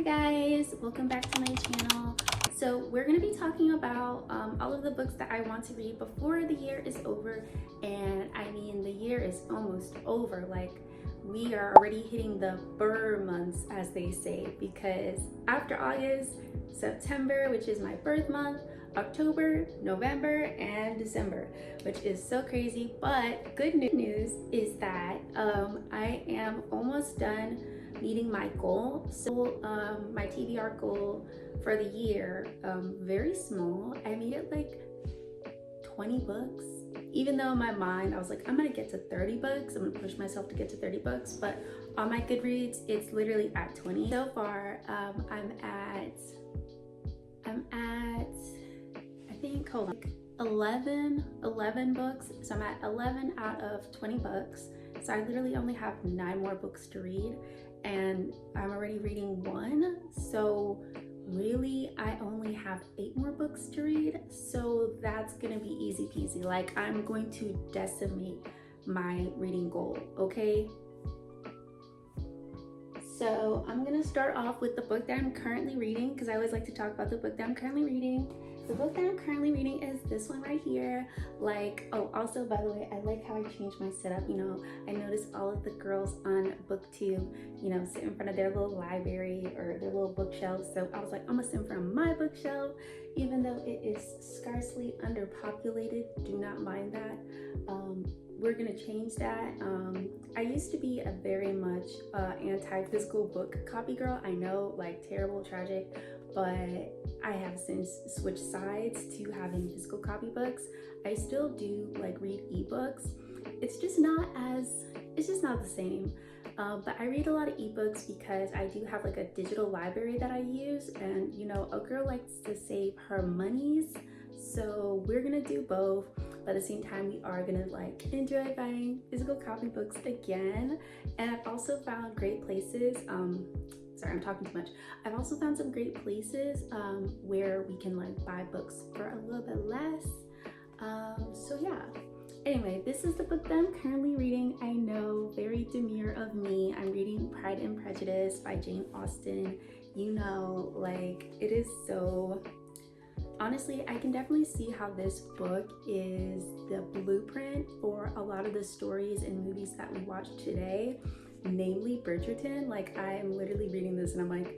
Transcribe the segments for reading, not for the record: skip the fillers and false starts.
guys, welcome back to my channel. So we're going to be talking about all of the books that I want to read before the year is over. And I mean, the year is almost over. Like, we are already hitting the burr months, as they say, because after August, September, which is my birth month, October, November, and December, which is so crazy. But good news is that I am almost done meeting my goal. So my TBR goal for the year, very small. I made it like 20 books. Even though in my mind I was like, I'm gonna get to 30 books. I'm gonna push myself to get to 30 books, but on my Goodreads, it's literally at 20. So far, I'm at, I think, hold on, 11 books. So I'm at 11 out of 20 books. So I literally only have 9 more books to read, and I'm already reading 1. So really, I only have 8 more books to read. So that's gonna be easy peasy. Like, I'm going to decimate my reading goal, okay? So I'm gonna start off with the book that I'm currently reading, because I always like to talk about the book that I'm currently reading. The book that I'm currently reading is this one right here. Like, oh, also, by the way, I like how I changed my setup. You know, I noticed all of the girls on BookTube, you know, sit in front of their little library or their little bookshelf. So I was like, I'm gonna sit in front of my bookshelf, even though it is scarcely underpopulated. Do not mind that. We're gonna change that. I used to be a very much anti-physical book copy girl. I know, like, terrible, tragic, but I have since switched sides to having physical copy books. I still do like read ebooks. It's just not the same. But I read a lot of ebooks because I do have like a digital library that I use, and you know, a girl likes to save her monies. So we're gonna do both, but at the same time, we are gonna like enjoy buying physical copy books again. And I've also found great places, sorry, I'm talking too much. I've also found some great places where we can like buy books for a little bit less. So yeah. Anyway, this is the book that I'm currently reading. I know, very demure of me. I'm reading Pride and Prejudice by Jane Austen. You know, like, it is so... Honestly, I can definitely see how this book is the blueprint for a lot of the stories and movies that we watch today, namely Bridgerton. Like, I'm literally reading this and I'm like,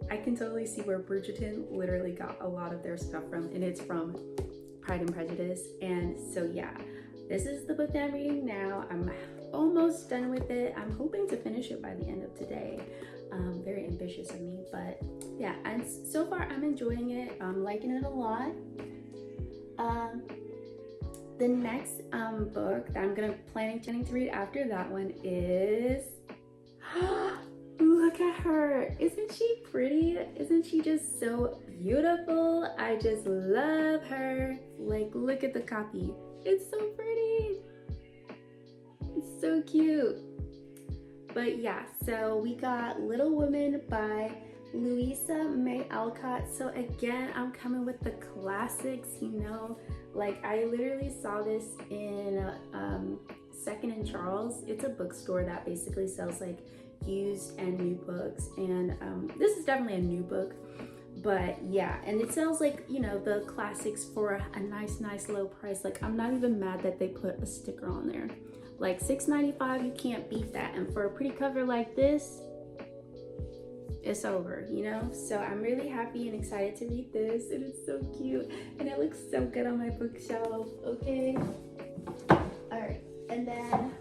I can totally see where Bridgerton literally got a lot of their stuff from, and it's from Pride and Prejudice. And so yeah, this is the book that I'm reading now. I'm almost done with it. I'm hoping to finish it by the end of today. Very ambitious of me, but yeah, and so far I'm enjoying it. I'm liking it a lot. The next book that I'm planning to read after that one is look at her, isn't she pretty? Isn't she just so beautiful? I just love her. Like, look at the copy, it's so pretty, it's so cute. But yeah, so we got Little Women by Louisa May Alcott. So again, I'm coming with the classics, you know. Like, I literally saw this in Second and Charles. It's a bookstore that basically sells like used and new books. And this is definitely a new book. But yeah, and it sells like, you know, the classics for a nice low price. Like, I'm not even mad that they put a sticker on there. Like, $6.95, you can't beat that. And for a pretty cover like this, it's over, you know? So I'm really happy and excited to read this. And it's so cute. And it looks so good on my bookshelf, okay? All right, and then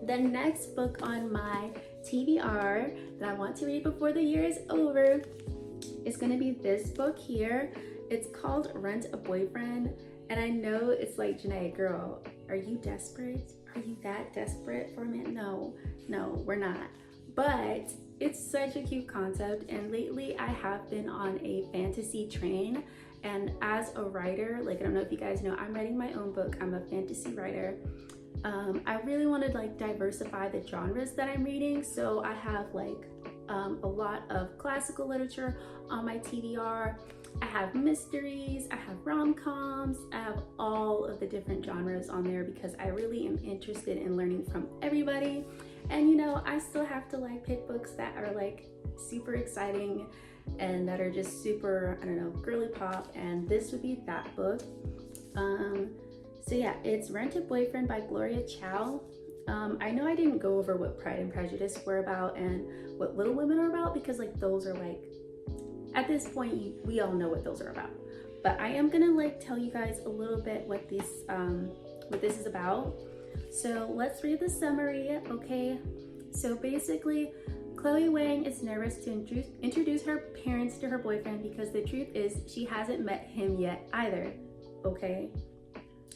the next book on my TBR that I want to read before the year is over is gonna be this book here. It's called Rent a Boyfriend. And I know it's like, Janae, girl, are you desperate? Are you that desperate for a man? No, we're not. But it's such a cute concept, and lately I have been on a fantasy train. And as a writer, like, I don't know if you guys know, I'm writing my own book. I'm a fantasy writer. I really want to like diversify the genres that I'm reading. So I have like a lot of classical literature on my TBR. I have mysteries, I have rom-coms, I have all of the different genres on there because I really am interested in learning from everybody. And you know, I still have to like pick books that are like super exciting and that are just super, I don't know, girly pop, and this would be that book. So yeah, it's Rent a Boyfriend by Gloria Chow. I know I didn't go over what Pride and Prejudice were about and what Little Women are about, because like those are like, at this point we all know what those are about. But I am gonna like tell you guys a little bit what this is about. So let's read the summary, okay? So basically, Chloe Wang is nervous to introduce her parents to her boyfriend because the truth is she hasn't met him yet either, okay?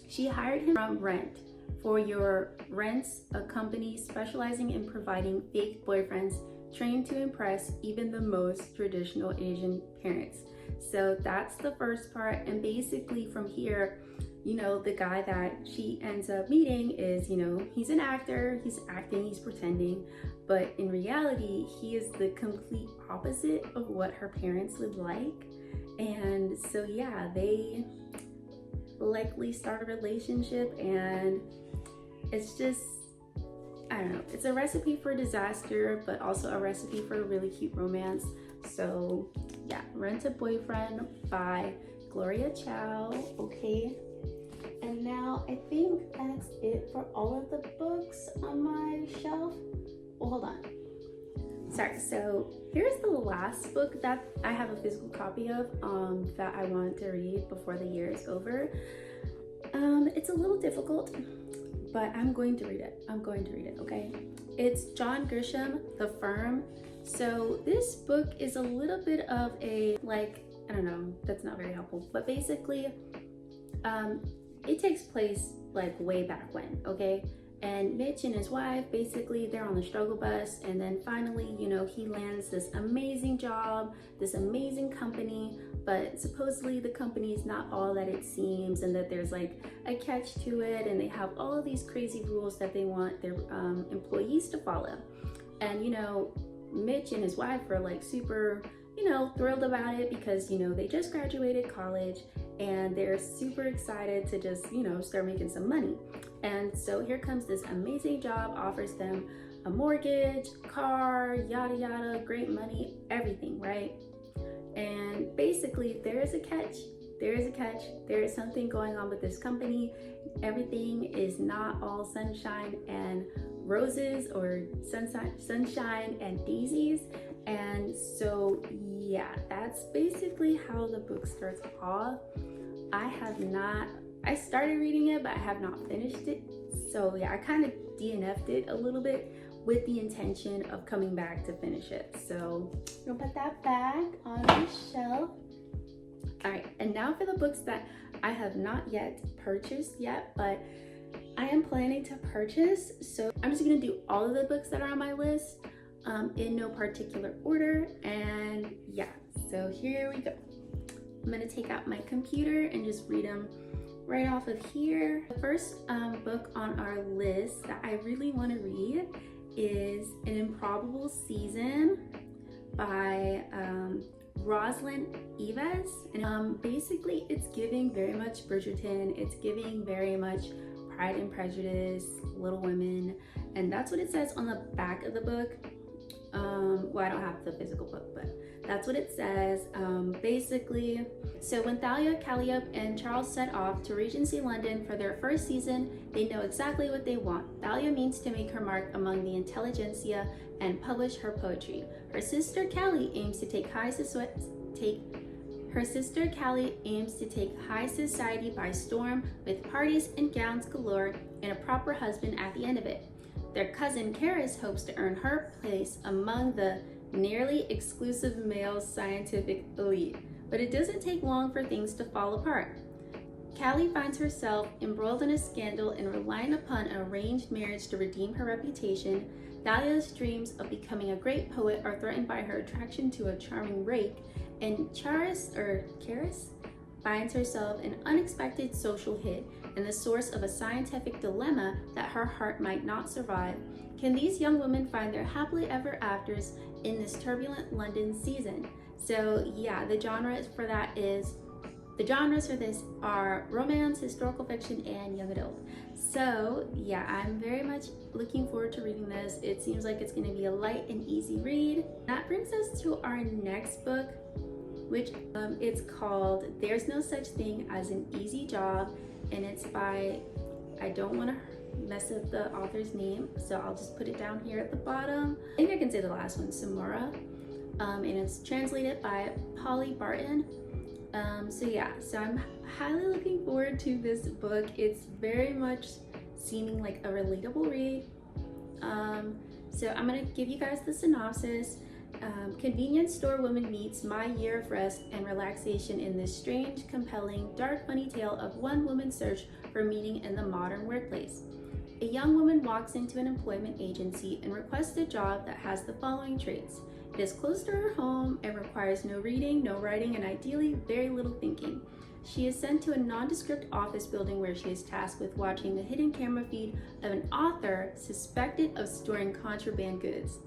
She hired him from Rent for Your Rents, a company specializing in providing fake boyfriends trained to impress even the most traditional Asian parents. So that's the first part, and basically from here, you know, the guy that she ends up meeting is, you know, he's an actor, he's acting, he's pretending, but in reality, he is the complete opposite of what her parents would like. And so yeah, they likely start a relationship, and it's just, I don't know, it's a recipe for disaster, but also a recipe for a really cute romance. So yeah, Rent a Boyfriend by Gloria Chow, okay? And now I think that's it for all of the books on my shelf. Well, hold on. Sorry, so here's the last book that I have a physical copy of that I want to read before the year is over. It's a little difficult, but I'm going to read it. Okay? It's John Grisham, The Firm. So this book is a little bit of a, like, I don't know, that's not very helpful, but basically, it takes place like way back when, okay? And Mitch and his wife, basically they're on the struggle bus, and then finally, you know, he lands this amazing job, this amazing company, but supposedly the company is not all that it seems, and that there's like a catch to it, and they have all of these crazy rules that they want their employees to follow. And you know, Mitch and his wife are like super, you know, thrilled about it because, you know, they just graduated college and they're super excited to just, you know, start making some money. And so here comes this amazing job, offers them a mortgage, car, yada yada, great money, everything, right? And basically there is a catch. There is something going on with this company. Everything is not all sunshine and roses, or sunshine and daisies. And so yeah, that's basically how the book starts off. I started reading it, but I have not finished it. So yeah, I kind of DNF'd it a little bit with the intention of coming back to finish it. So I'm gonna put that back on the shelf. All right, and now for the books that I have not yet purchased yet, but I am planning to purchase. So I'm just gonna do all of the books that are on my list in no particular order. And yeah, so here we go. I'm gonna take out my computer and just read them right off of here. The first book on our list that I really want to read is An Improbable Season by Rosalind Eves. And basically it's giving very much Bridgerton, it's giving very much Pride and Prejudice, Little Women, and that's what it says on the back of the book. Well, I don't have the physical book, but that's what it says. Basically, so when Thalia, Calliope, and Charles set off to Regency London for their first season, they know exactly what they want. Thalia means to make her mark among the intelligentsia and publish her poetry. Her sister Callie aims to take high society by storm, with parties and gowns galore and a proper husband at the end of it. Their cousin Karis hopes to earn her place among the nearly exclusive male scientific elite, but it doesn't take long for things to fall apart. Callie finds herself embroiled in a scandal and relying upon an arranged marriage to redeem her reputation. Thalia's dreams of becoming a great poet are threatened by her attraction to a charming rake, and Karis finds herself an unexpected social hit and the source of a scientific dilemma that her heart might not survive. Can these young women find their happily ever afters in this turbulent London season? So yeah, the genres for this are romance, historical fiction, and young adult. So yeah, I'm very much looking forward to reading this. It seems like it's going to be a light and easy read. That brings us to our next book, which it's called There's No Such Thing as an Easy Job, and it's by, I don't want to mess up the author's name, so I'll just put it down here at the bottom. I think I can say the last one, Samora, and it's translated by Polly Barton. So yeah, so I'm highly looking forward to this book. It's very much seeming like a relatable read. So I'm gonna give you guys the synopsis. Convenience store woman meets my year of rest and relaxation in this strange, compelling, dark, funny tale of one woman's search for meaning in the modern workplace. A young woman walks into an employment agency and requests a job that has the following traits. It is close to her home and requires no reading, no writing, and ideally very little thinking. She is sent to a nondescript office building where she is tasked with watching the hidden camera feed of an author suspected of storing contraband goods.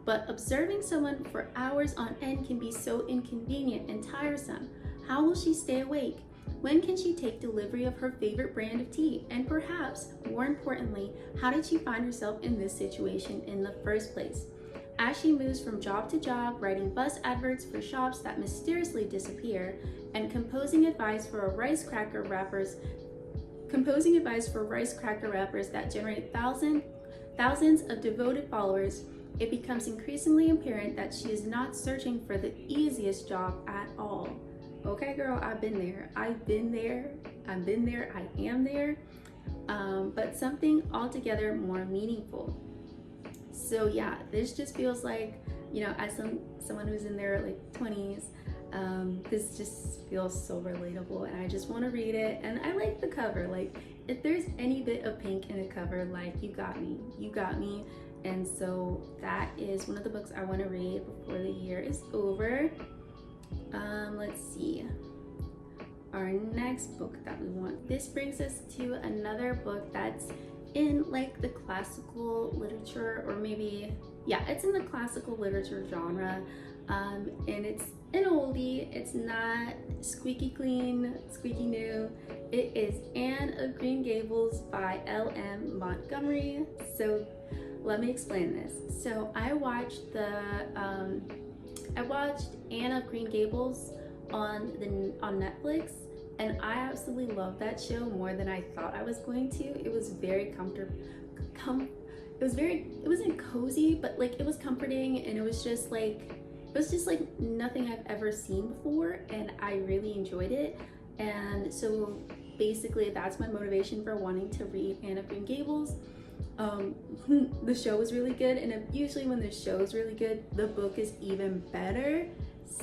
But observing someone for hours on end can be so inconvenient and tiresome. How will she stay awake? When can she take delivery of her favorite brand of tea? And perhaps, more importantly, how did she find herself in this situation in the first place? As she moves from job to job, writing bus adverts for shops that mysteriously disappear, and composing advice for rice cracker wrappers that generate thousands of devoted followers, it becomes increasingly apparent that she is not searching for the easiest job at all. Okay, girl, I've been there. I am there. But something altogether more meaningful. So yeah, this just feels like, as someone who's in their like 20s, this just feels so relatable, and I just want to read it. And I like the cover. Like, if there's any bit of pink in the cover, like, you got me. And so that is one of the books I want to read before the year is over. Let's see. Our next book that we want. This brings us to another book that's in like the classical literature, or maybe, yeah, it's in the classical literature genre. And it's an oldie. It's not squeaky clean, squeaky new. It is Anne of Green Gables by L.M. Montgomery. So let me explain this. So I watched Anne of Green Gables on Netflix, and I absolutely loved that show more than I thought I was going to. It was very comfortable. It wasn't cozy, but like it was comforting, and it was just like nothing I've ever seen before, and I really enjoyed it. And so basically that's my motivation for wanting to read Anne of Green Gables. The show was really good, and usually when the show is really good, the book is even better.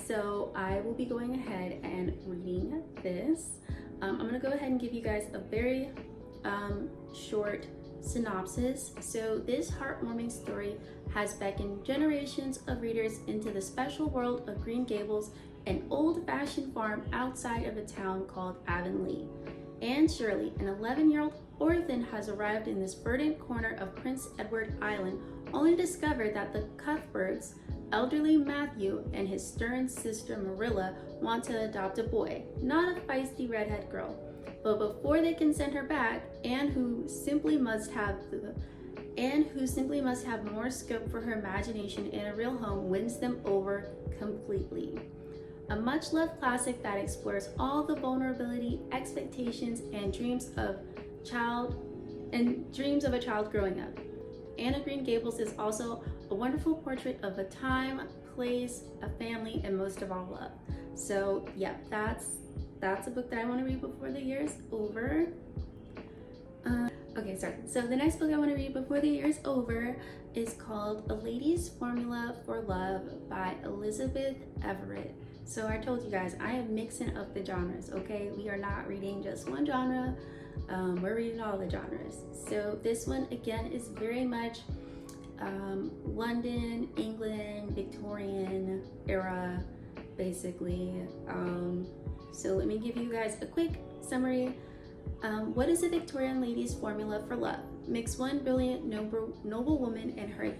So I will be going ahead and reading this. I'm gonna go ahead and give you guys a very short synopsis. So this heartwarming story has beckoned generations of readers into the special world of Green Gables, an old-fashioned farm outside of a town called Avonlea. Anne Shirley, an 11-year-old orphan, has arrived in this verdant corner of Prince Edward Island, only to discover that the Cuthberts, elderly Matthew and his stern sister Marilla, want to adopt a boy, not a feisty redhead girl. But before they can send her back, Anne, who simply must have more scope for her imagination in a real home, wins them over completely. A much-loved classic that explores all the vulnerability, expectations, and dreams of a child growing up. Anne of Green Gables is also a wonderful portrait of a time, place, a family, and most of all, love. So yeah, that's a book that I want to read before the year is over. So the next book I want to read before the year is over is called A Lady's Formula for Love by Elizabeth Everett. So I told you guys, I am mixing up the genres, okay? We are not reading just one genre. We're reading all the genres. So this one, again, is very much London, England, Victorian era, basically. So let me give you guys a quick summary. What is a Victorian lady's formula for love? Makes one brilliant noble woman and her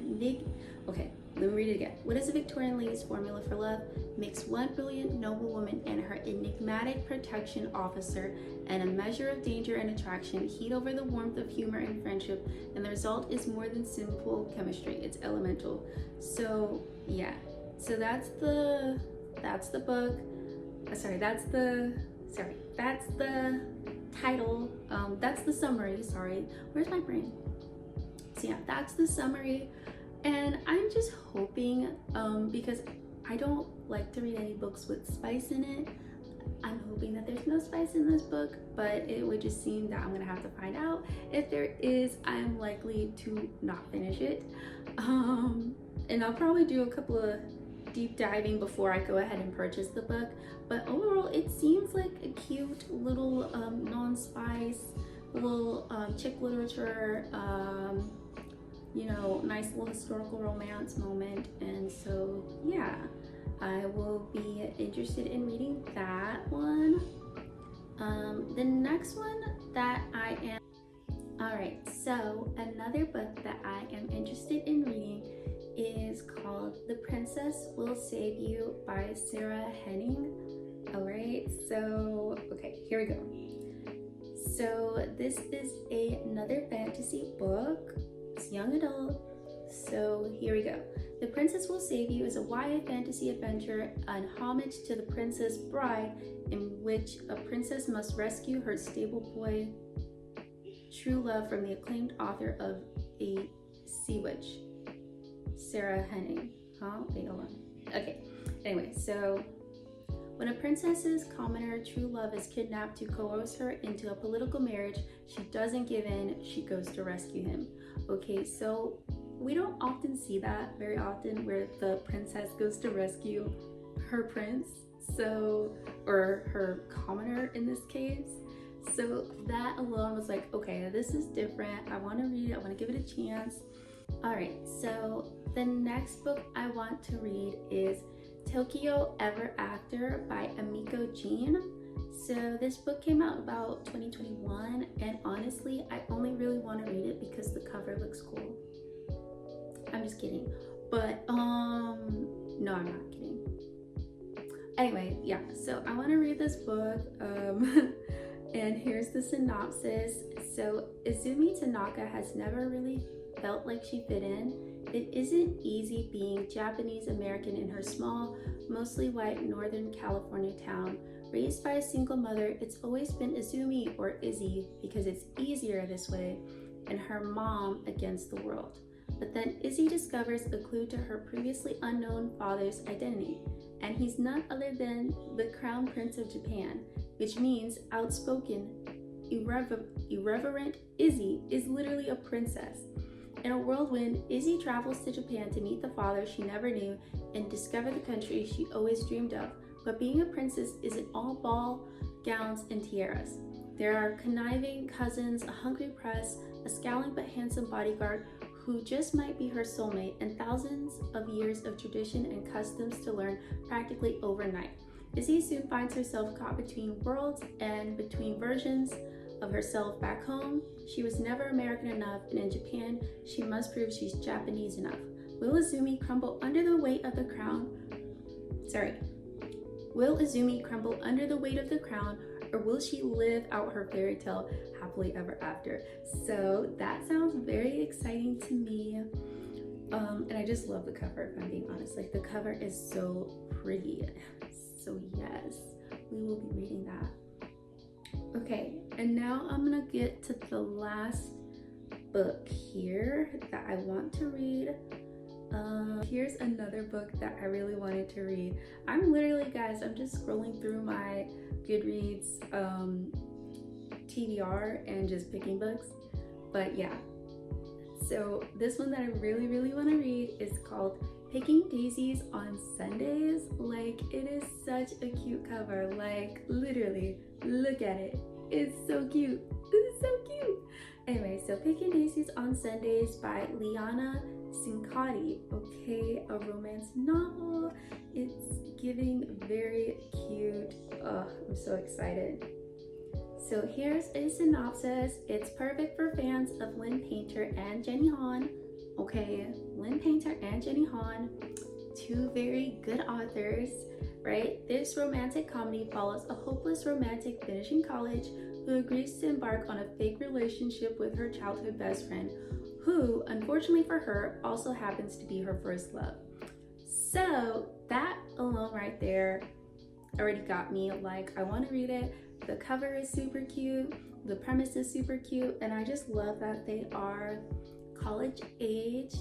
okay, let me read it again. What is a Victorian lady's formula for love? Makes one brilliant noble woman and her enigmatic protection officer, and a measure of danger and attraction heat over the warmth of humor and friendship, and the result is more than simple chemistry. It's elemental. So yeah, so that's the book. That's the title. That's the summary. Sorry, where's my brain? So yeah, that's the summary. And I'm just hoping, because I don't like to read any books with spice in it, I'm hoping that there's no spice in this book, but it would just seem that I'm gonna have to find out. If there is, I'm likely to not finish it. And I'll probably do a couple of deep diving before I go ahead and purchase the book. But overall, it seems like a cute little non-spice, little chick literature, you know, nice little historical romance moment. And so yeah, I will be interested in reading that one. The next one that I am, all right, so another book that I am interested in reading is called The Princess Will Save You by Sarah Henning. All right, so okay, here we go. So this is another fantasy book. It's young adult. So here we go. The Princess Will Save You is a YA fantasy adventure, an homage to The Princess Bride, in which a princess must rescue her stable boy true love from the acclaimed author of A Sea Witch, Sarah Henning. Wait, hold on. Okay, anyway, so when a princess's commoner true love is kidnapped to coerce her into a political marriage, she doesn't give in, she goes to rescue him. Okay, so we don't often see that very often, where the princess goes to rescue her prince, so, or her commoner in this case. So that alone was like, okay, this is different. I want to read it, I want to give it a chance. All right, so the next book I want to read is Tokyo Ever After by Emiko Jean. So this book came out about 2021, and honestly, I only really want to read it because the cover looks cool. I'm just kidding, but no, I'm not kidding. Anyway, yeah, so I want to read this book, and here's the synopsis. So Izumi Tanaka has never really felt like she fit in. It isn't easy being Japanese American in her small, mostly white Northern California town. Raised by a single mother, it's always been Izumi or Izzy because it's easier this way, and her mom against the world. But then Izzy discovers a clue to her previously unknown father's identity, and he's none other than the Crown Prince of Japan, which means outspoken, irreverent Izzy is literally a princess. In a whirlwind, Izzy travels to Japan to meet the father she never knew and discover the country she always dreamed of. But being a princess isn't all ball, gowns, and tiaras. There are conniving cousins, a hungry press, a scowling but handsome bodyguard who just might be her soulmate, and thousands of years of tradition and customs to learn practically overnight. Izzy soon finds herself caught between worlds and between versions of herself. Back home, she was never American enough, and in Japan, she must prove she's Japanese enough. Will Izumi crumble under the weight of the crown? Will Izumi crumble under the weight of the crown, or will she live out her fairy tale happily ever after? So that sounds very exciting to me. And I just love the cover, if I'm being honest. Like, the cover is so pretty. So yes, we will be reading that. Okay, and now I'm gonna get to the last book here that I want to read. Here's another book that I really wanted to read. I'm literally, guys, I'm just scrolling through my Goodreads TBR and just picking books. But yeah, so this one that I really want to read is called Picking Daisies on Sundays. Like, it is such a cute cover. Like, literally, look at it. It's so cute. It's so cute. Anyway, so Picking Daisies on Sundays by Liana Cincotti. Okay, a romance novel. It's giving very cute. Oh, I'm so excited. So here's a synopsis. It's perfect for fans of Lynn Painter and Jenny Han. Okay, Lynn Painter and Jenny Han, two very good authors, right? This romantic comedy follows a hopeless romantic finishing college who agrees to embark on a fake relationship with her childhood best friend, who, unfortunately for her, also happens to be her first love. So that alone right there already got me like, I want to read it. The cover is super cute, the premise is super cute, and I just love that they are college age,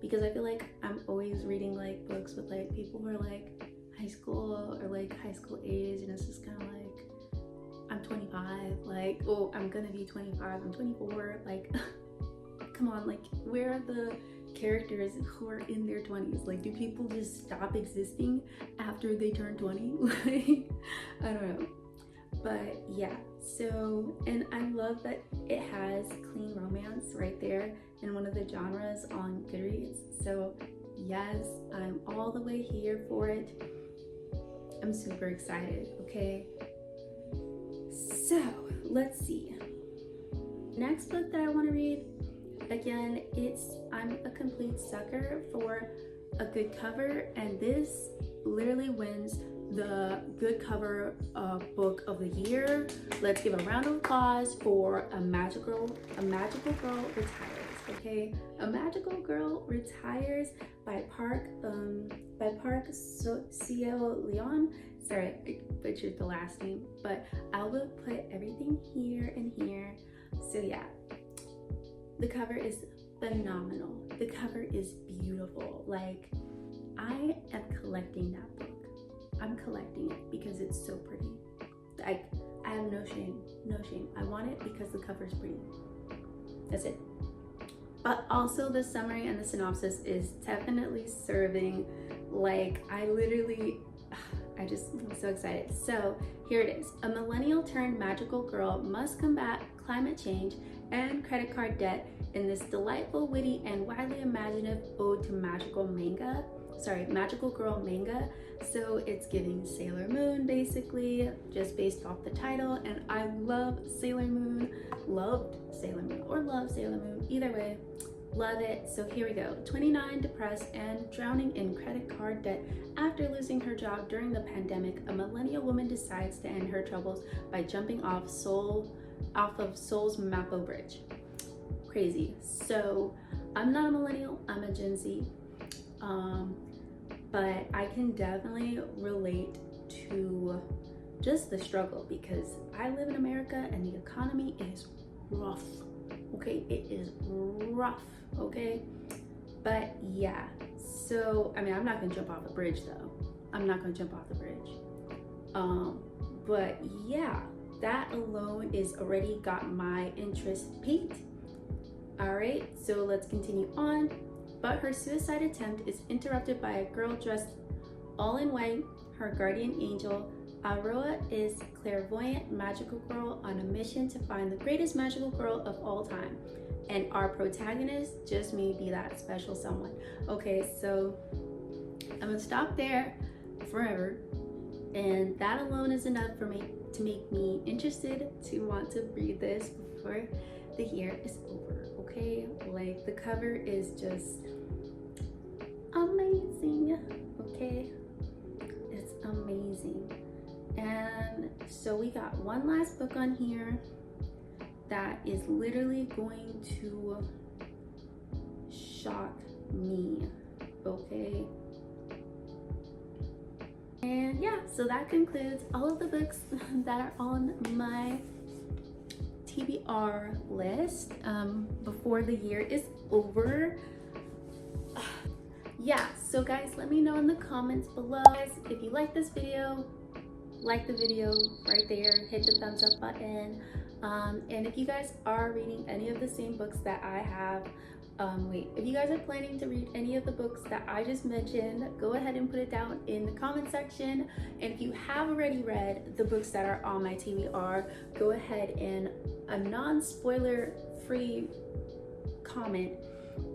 because I feel like I'm always reading like books with like people who are like high school or like high school age, and it's just kind of like, I'm 25, like, oh, I'm gonna be 25, I'm 24, like, come on, like, where are the characters who are in their 20s? Like, do people just stop existing after they turn 20? Like, I don't know. But yeah, so, and I love that it has clean romance right there in one of the genres on Goodreads. So yes, I'm all the way here for it. I'm super excited, okay? So let's see. Next book that I want to read, again, I'm a complete sucker for a good cover, and this literally wins the good cover book of the year. Let's give a round of applause for A Magical Girl Retires. Okay, A Magical Girl Retires by Park Seo-Leon. Sorry, I butchered the last name, but I will put everything here and here. So yeah, the cover is phenomenal. The cover is beautiful. Like, I am collecting that book. I'm collecting it because it's so pretty. Like, I have no shame. I want it because the cover is pretty. That's it. But also the summary and the synopsis is definitely serving. Like, I'm so excited. So here it is. A millennial turned magical girl must combat climate change and credit card debt in this delightful, witty, and widely imaginative ode to magical girl manga. So it's giving Sailor Moon, basically, just based off the title. And I love Sailor Moon, loved Sailor Moon, or love Sailor Moon, either way, love it. So here we go. 29, depressed and drowning in credit card debt after losing her job during the pandemic, a millennial woman decides to end her troubles by jumping off of Seoul's Mapo Bridge. Crazy. So I'm not a millennial, I'm a Gen Z, but I can definitely relate to just the struggle, because I live in America and the economy is rough. Okay, it is rough. Okay, but yeah, so I mean, I'm not gonna jump off the bridge though. But yeah, that alone is already got my interest peaked. All right, so let's continue on. But her suicide attempt is interrupted by a girl dressed all in white, her guardian angel. Aurora is clairvoyant magical girl on a mission to find the greatest magical girl of all time. And our protagonist just may be that special someone. Okay, so I'm gonna stop there forever. And that alone is enough for me to make me interested to want to read this before the year is over. Okay, like, the cover is just amazing. Okay, it's amazing. And so we got one last book on here that is literally going to shock me. Okay, and yeah, so that concludes all of the books that are on my TBR list before the year is over. Yeah, so guys, let me know in the comments below. Guys, if you like this video, like the video right there, hit the thumbs up button. And if you guys are reading any of the same books that I have, if you guys are planning to read any of the books that I just mentioned, go ahead and put it down in the comment section. And if you have already read the books that are on my TBR, go ahead and a non-spoiler free comment,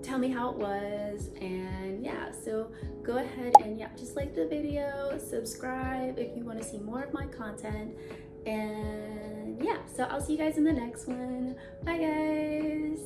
tell me how it was. And yeah, so go ahead and just like the video, subscribe if you want to see more of my content, And yeah, so I'll see you guys in the next one. Bye guys.